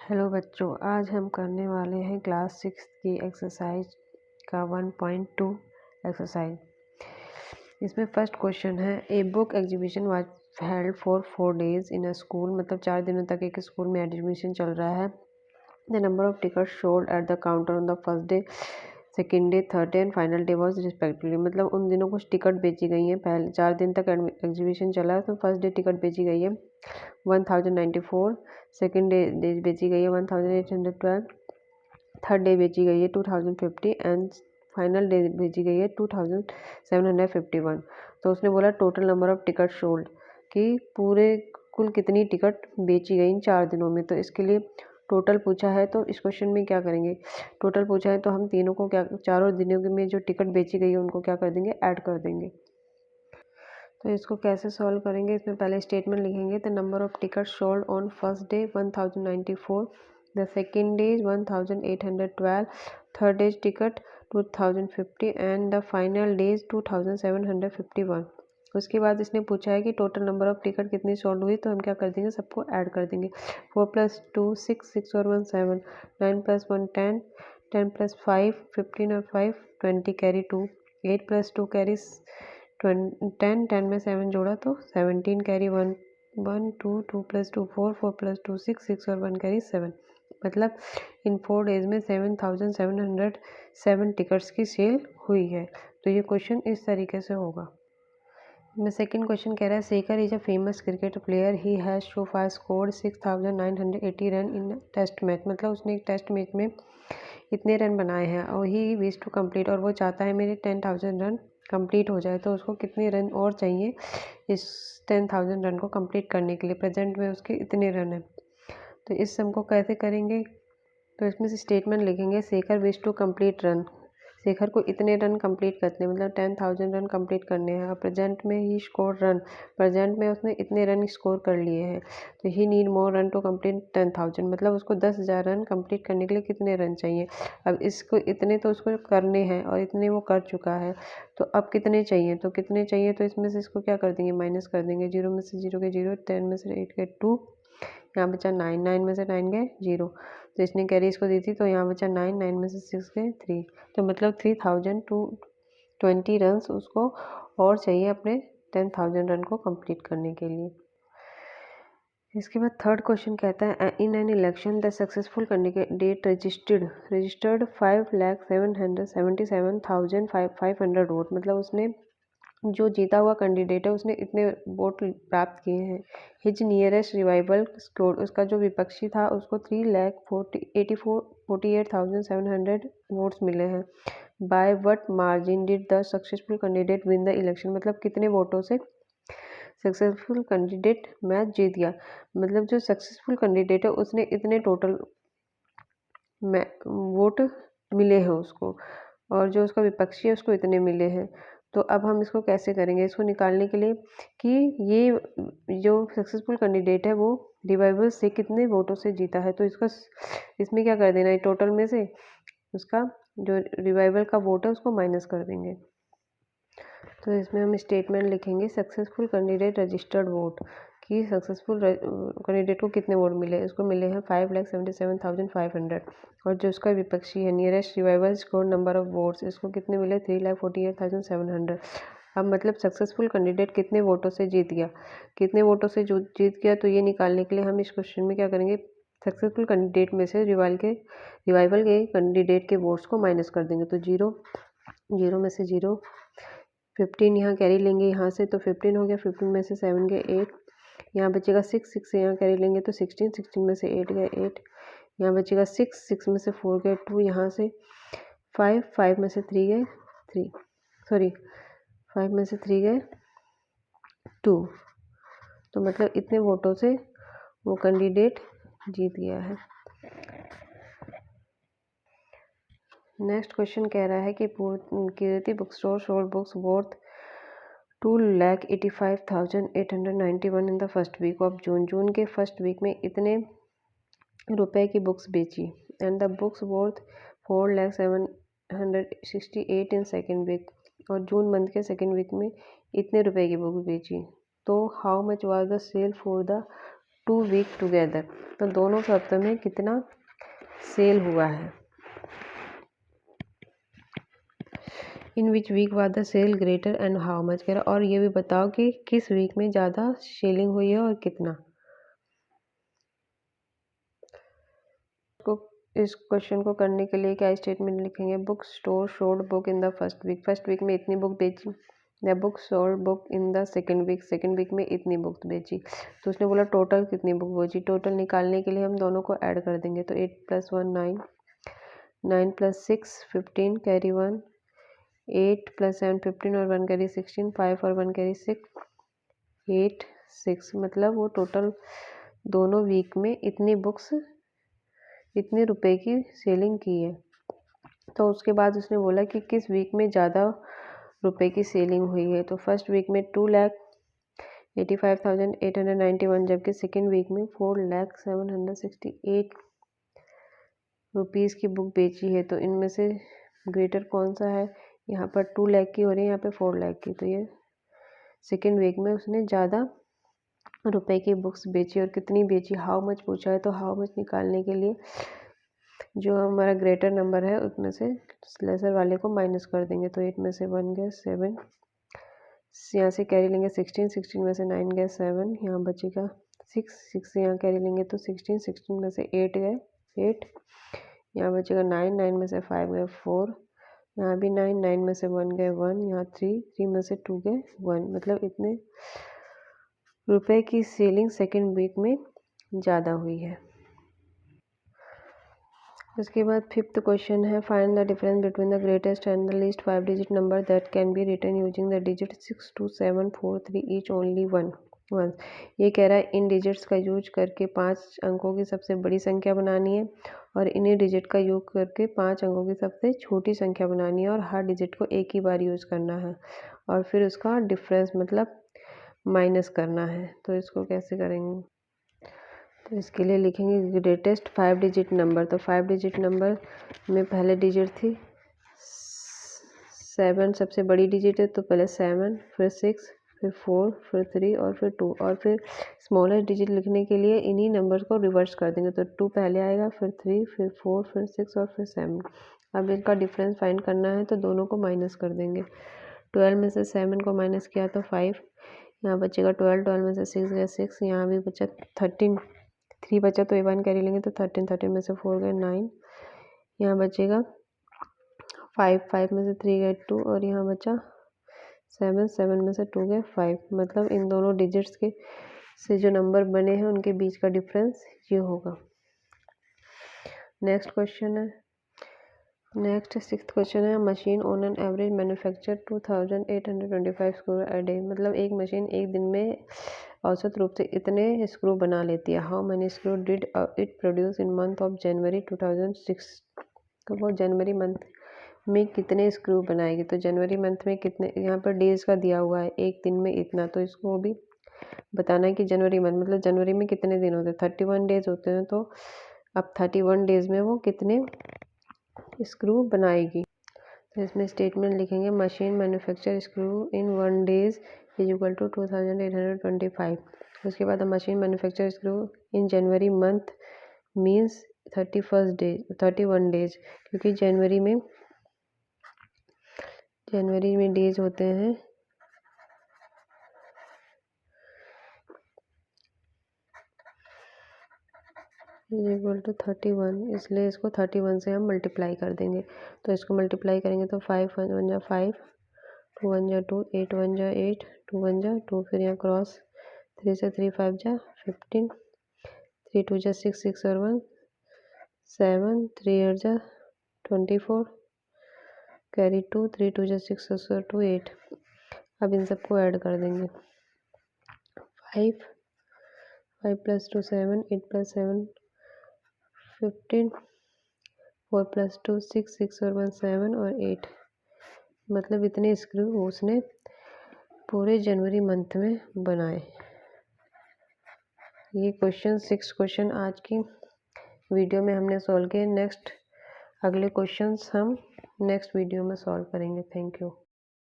Hello बच्चों, आज हम करने वाले हैं क्लास 6 की एक्सरसाइज का 1.2 एक्सरसाइज। इसमें फर्स्ट क्वेश्चन है, a book exhibition was held for 4 days in a school. मतलब 4 दिनों तक एक स्कूल में एग्जीबिशन चल रहा है। The number of ticket sold at the counter on the first day, second day, third day and final day was respectively. मतलब उन दिनों कुछ टिकट बेची गई हैं। पहले 4 दिन तक एग्जीबिशन चला है, तो फर्स्ट डे टिकट बेची गई है 1094, सेकेंड डे बेची गई है 1812, थर्ड डे बेची गई है 2050 एंड फाइनल डे बेची गई है 2751। तो उसने बोला total number of ticket sold, कि पूरे कुल कितनी टिकट बेची गई इन 4 दिनों में। तो इसके लिए टोटल पूछा है, तो इस क्वेश्चन में क्या करेंगे, टोटल पूछा है तो हम तीनों को क्या, चारों दिनों में जो टिकट बेची गई है उनको क्या कर देंगे, ऐड कर देंगे। तो इसको कैसे सॉल्व करेंगे, इसमें पहले स्टेटमेंट लिखेंगे। The number of ticket sold on first day 1094, the second day 1812, third days ticket 2050 and the final days 2751। उसके बाद इसने पूछा है कि टोटल नंबर ऑफ टिकट कितनी सोल्ड हुई, तो हम क्या कर देंगे, सबको ऐड कर देंगे। 4 + 2 6, 6 और 1 7, 9 + 1 10, 10 + 5 15 और 5 20 कैरी 2, 8 + 2 कैरी 10, 10 में 7 जोड़ा तो 17 कैरी 1 1 2 2 + 2 4, 4 + 2 6, 6 और 1 कैरी 7। मतलब इन 4 डेज में 7707 टिकट्स की सेल हुई है। तो ये क्वेश्चन इस तरीके से होगा। मैं सेकंड क्वेश्चन कह रहा है, Shekhar is a famous cricket player, he has so far scored 6980 run in test match. मतलब उसने एक टेस्ट मैच में इतने रन बनाए हैं और ही विश टू कंप्लीट, और वो चाहता है मेरे 10,000 रन कंप्लीट हो जाए। तो उसको कितने रन और चाहिए इस 10,000 रन को कंप्लीट करने के लिए। प्रेजेंट में उसके इतने रन हैं, तो इस सम को कैसे करेंगे, तो इसमें से स्टेटमेंट लिखेंगे। Shekhar wish to complete run, Shekhar को इतने रन कंप्लीट करने, मतलब 10,000 रन कंप्लीट करने हैं। और प्रेजेंट में ही स्कोर रन, प्रेजेंट में उसने इतने रन स्कोर कर लिए हैं। तो he need more run to complete 10,000, मतलब उसको 10,000 रन कंप्लीट करने के लिए कितने रन चाहिए। अब इसको इतने तो उसको करने हैं और इतने वो कर चुका है, तो अब कितने चाहिए, तो कितने चाहिए, तो इसमें से इसको क्या कर देंगे, माइनस कर देंगे। 0 में से 0 के 0, 10 में से 8 के 2, यहाँ बचा 9, 9 में से 9 गए 0। तो इसने कैरी इसको दी थी, तो यहाँ बचा 9, 9 में से 6 गए 3। तो मतलब 3020 रन्स उसको और चाहिए अपने 10,000 रन को कंप्लीट करने के लिए। इसके बाद थर्ड क्वेश्चन कहता है, in an election the successful candidate registered 5,777,500 vote. मतलब उसने जो जीता हुआ कैंडिडेट है उसने इतने वोट प्राप्त किए हैं। हिज नियरेस्ट रिवाइवल स्कोर, उसका जो विपक्षी था उसको 3,48,700 वोट्स मिले हैं। By what margin did the successful candidate win the election. मतलब कितने वोटों से सक्सेसफुल कैंडिडेट मैच जीत गया। मतलब जो सक्सेसफुल कैंडिडेट है उसने इतने टोटल वोट मिले हैं उसको, और जो उसका विपक्षी है उसको इतने मिले हैं। तो अब हम इसको कैसे करेंगे, इसको निकालने के लिए कि ये जो सक्सेसफुल कैंडिडेट है वो रिवाइवल से कितने वोटों से जीता है। तो इसमें क्या कर देना है, टोटल में से उसका जो रिवाइवल का वोट है उसको माइनस कर देंगे। तो इसमें हम स्टेटमेंट लिखेंगे, सक्सेसफुल कैंडिडेट रजिस्टर्ड वोट, कि सक्सेसफुल कैंडिडेट को कितने वोट मिले, उसको मिले हैं 5,77,500। और जो उसका विपक्षी है nearest revival score number of votes, इसको कितने मिले 3,48,700। अब मतलब सक्सेसफुल कैंडिडेट कितने वोटों से जीत गया, कितने वोटों से जीत गया, तो ये निकालने के लिए हम इस क्वेश्चन में क्या करेंगे, सक्सेसफुल कैंडिडेट में से रिवाइवल के कैंडिडेट के वोट्स को माइनस कर देंगे। तो 0 में से 0, 15 यहाँ कैरी लेंगे यहाँ से, तो 15 हो गया। 15 में से 7 गए 8, यहाँ बचेगा 6, 6 यहाँ कैरी लेंगे तो 16, 16 में से 8 गए 8, यहाँ बचेगा 6, 6 में से 4 गए 2, यहाँ से 5, 5 में से 3 गए 3, सॉरी 5 में से 3 गए 2। तो मतलब इतने वोटों से वो कैंडिडेट जीत गया है। नेक्स्ट क्वेश्चन कह रहा है कि Kirti book store sold books worth 2,85,891 in the first week of June. June के फर्स्ट वीक में इतने रुपए की बुक्स बेची, and the books worth 4,768 in second week. और जून मंथ के सेकेंड वीक में इतने रुपए की बुक बेची। तो how much was the sale for the 2 week together, तो दोनों हफ्तों में कितना सेल हुआ है। In which week was the sale greater and how much, कह रहा और ये भी बताओ कि किस वीक में ज़्यादा सेलिंग हुई है और कितना। इस क्वेश्चन को करने के लिए क्या स्टेटमेंट लिखेंगे, book store sold book in the first week में इतनी बुक बेची, the book sold book in the second week में इतनी बुक बेची। तो उसने बोला टोटल कितनी बुक बेची, टोटल निकालने के लिए हम दोनों को ऐड कर देंगे। तो 8 + 1 9, 9 + 6 15, कैरी 1, 8 + 7 15 और 1 कैरी 16, 5 और 1 कैरी 6, 8 6, मतलब वो टोटल दोनों वीक में इतनी बुक्स इतने रुपए की सेलिंग की है। तो उसके बाद उसने बोला कि किस वीक में ज़्यादा रुपए की सेलिंग हुई है। तो फर्स्ट वीक में 2,85,891, जबकि सेकेंड वीक में 4,07,68 रुपीज़ की बुक बेची है। तो इनमें से ग्रेटर कौन सा है, यहाँ पर 2 लाख की हो रही है, यहाँ पे 4 लाख की। तो ये सेकेंड वीक में उसने ज़्यादा रुपए की बुक्स बेची। और कितनी बेची, हाउ मच पूछा है, तो हाउ मच निकालने के लिए जो हमारा ग्रेटर नंबर है उसमें से लेसर वाले को माइनस कर देंगे। तो 8 में से 1 गया 7, यहाँ से कैरी लेंगे 16, 16 में से 9 गए 7, यहाँ बचेगा 6, 6 से यहाँ कैरी लेंगे तो 16, 16 में से 8 गए 8, यहाँ बचेगा 9, 9 में से 5 गए 4, यहाँ भी 9, 9 में से 1 गए 1, यहाँ 3, 3 में से 2 गए 1, मतलब इतने रुपए की सेलिंग सेकेंड वीक में ज़्यादा हुई है। उसके बाद फिफ्थ क्वेश्चन है, find the difference between the greatest and the least 5 digit number that can be written using the digit 6 2 7 4 3 each only one. ये कह रहा है इन डिजिट्स का यूज करके 5 अंकों की सबसे बड़ी संख्या बनानी है और इन्हीं डिजिट का यूज करके 5 अंकों की सबसे छोटी संख्या बनानी है और हर डिजिट को एक ही बार यूज करना है और फिर उसका डिफरेंस मतलब माइनस करना है। तो इसको कैसे करेंगे, तो इसके लिए लिखेंगे ग्रेटेस्ट 5 डिजिट नंबर। तो 5 डिजिट नंबर में पहले डिजिट थी 7, सबसे बड़ी डिजिट है, तो पहले 7, फिर 6, फिर 4, फिर 3 और फिर 2, और फिर स्मॉलेस्ट डिजिट लिखने के लिए इन्हीं नंबर को रिवर्स कर देंगे। तो 2 पहले आएगा, फिर 3, फिर 4, फिर 6 और फिर 7। अब इनका डिफरेंस फाइंड करना है तो दोनों को माइनस कर देंगे। 12 में से 7 को माइनस किया तो 5, यहाँ बचेगा 12, 12 में से 6 गया 6, यहाँ भी बचा 13, 3 बचा तो 1 कैरी लेंगे तो 13, 13 में से 4 गए 9, यहाँ बचेगा 5, 5 में से 3 गए 2 और यहाँ बचा 7, 7 में से 2 गए 5। मतलब इन दोनों डिजिट्स के से जो नंबर बने हैं उनके बीच का डिफरेंस ये होगा। नेक्स्ट क्वेश्चन है, नेक्स्ट 6th क्वेश्चन है, machine on an average manufacture 2825 screw a day. मतलब एक मशीन एक दिन में औसत रूप से इतने स्क्रू बना लेती है। How many screw did it produce in month of January 2006। तो वो जनवरी मंथ में कितने स्क्रू बनाएगी। तो जनवरी मंथ में कितने, यहाँ पर डेज का दिया हुआ है, एक दिन में इतना, तो इसको भी बताना है कि जनवरी मंथ मतलब जनवरी में कितने दिन होते हैं, 31 डेज होते हैं। तो अब 31 डेज में वो कितने स्क्रू बनाएगी। तो इसमें स्टेटमेंट लिखेंगे machine manufacture screw in 1 days is equal to 2825। उसके बाद machine manufacture screw in January month means 31 days, क्योंकि जनवरी में डेज होते हैं इक्वल टू 31, इसलिए इसको 31 से हम मल्टीप्लाई कर देंगे। तो इसको मल्टीप्लाई करेंगे तो 5 1 जा 5, 2 1 जा 2, 8 1 जा 8, 2 1 जा 2, फिर यहाँ क्रॉस 3 से 3 5 जा 15, 3 2 जा 6, 6 और 1 7, 3 8 जा 24, कैरी 2, 3 2 जा 6 और 2 8। अब इन सबको ऐड कर देंगे। 5 + 2 7, 8 + 7 15, 4 + 2 6, 6 और 1 7 और 8। मतलब इतने स्क्रू उसने पूरे जनवरी मंथ में बनाए। ये क्वेश्चन 6 क्वेश्चन आज की वीडियो में हमने सॉल्व किए। नेक्स्ट अगले क्वेश्चंस हम नेक्स्ट वीडियो में सॉल्व करेंगे। Thank you.